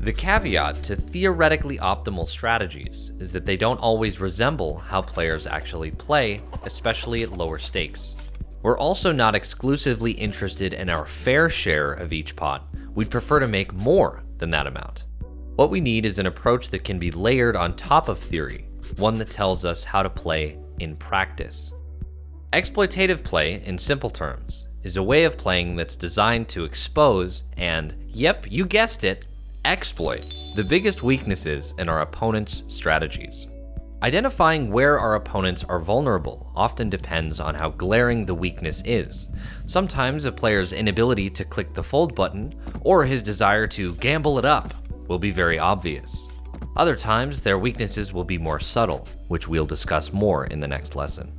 The caveat to theoretically optimal strategies is that they don't always resemble how players actually play, especially at lower stakes. We're also not exclusively interested in our fair share of each pot. We'd prefer to make more than that amount. What we need is an approach that can be layered on top of theory, one that tells us how to play in practice. Exploitative play, in simple terms, is a way of playing that's designed to expose and, yep, you guessed it, exploit the biggest weaknesses in our opponent's strategies. Identifying where our opponents are vulnerable often depends on how glaring the weakness is. Sometimes a player's inability to click the fold button or his desire to gamble it up will be very obvious. Other times their weaknesses will be more subtle, which we'll discuss more in the next lesson.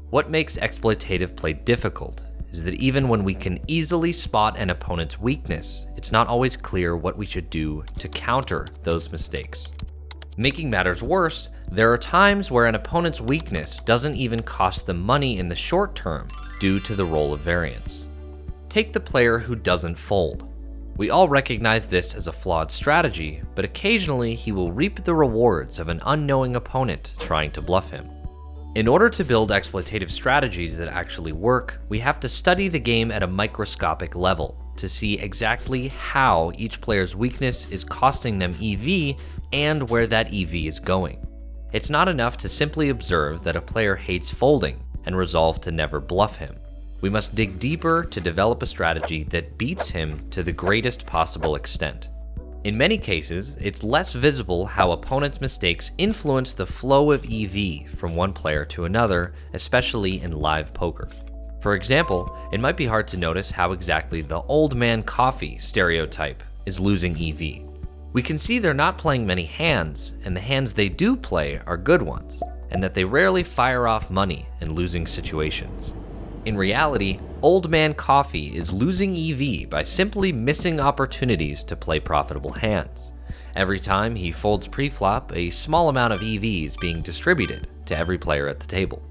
What makes exploitative play difficult is that even when we can easily spot an opponent's weakness, it's not always clear what we should do to counter those mistakes. Making matters worse, there are times where an opponent's weakness doesn't even cost them money in the short term due to the role of variance. Take the player who doesn't fold. We all recognize this as a flawed strategy, but occasionally he will reap the rewards of an unknowing opponent trying to bluff him. In order to build exploitative strategies that actually work, we have to study the game at a microscopic level to see exactly how each player's weakness is costing them EV and where that EV is going. It's not enough to simply observe that a player hates folding and resolve to never bluff him. We must dig deeper to develop a strategy that beats him to the greatest possible extent. In many cases, it's less visible how opponents' mistakes influence the flow of EV from one player to another, especially in live poker. For example, it might be hard to notice how exactly the old man coffee stereotype is losing EV. We can see they're not playing many hands, and the hands they do play are good ones, and that they rarely fire off money in losing situations. In reality, Old Man Coffee is losing EV by simply missing opportunities to play profitable hands. Every time he folds preflop, a small amount of EV is being distributed to every player at the table.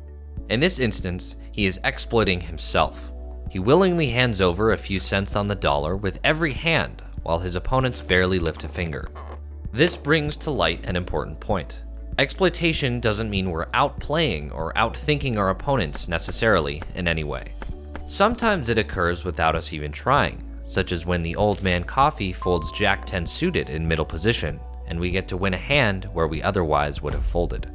In this instance, he is exploiting himself. He willingly hands over a few cents on the dollar with every hand, while his opponents barely lift a finger. This brings to light an important point. Exploitation doesn't mean we're outplaying or outthinking our opponents necessarily in any way. Sometimes it occurs without us even trying, such as when the Old Man Coffee folds Jack 10 suited in middle position, and we get to win a hand where we otherwise would have folded.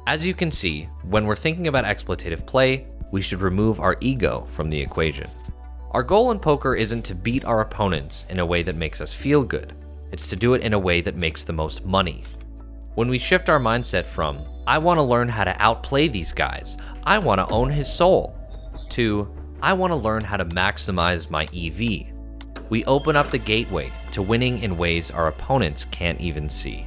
As you can see, when we're thinking about exploitative play, we should remove our ego from the equation. Our goal in poker isn't to beat our opponents in a way that makes us feel good, it's to do it in a way that makes the most money. When we shift our mindset from, I want to learn how to outplay these guys, I want to own his soul, to, I want to learn how to maximize my EV, we open up the gateway to winning in ways our opponents can't even see.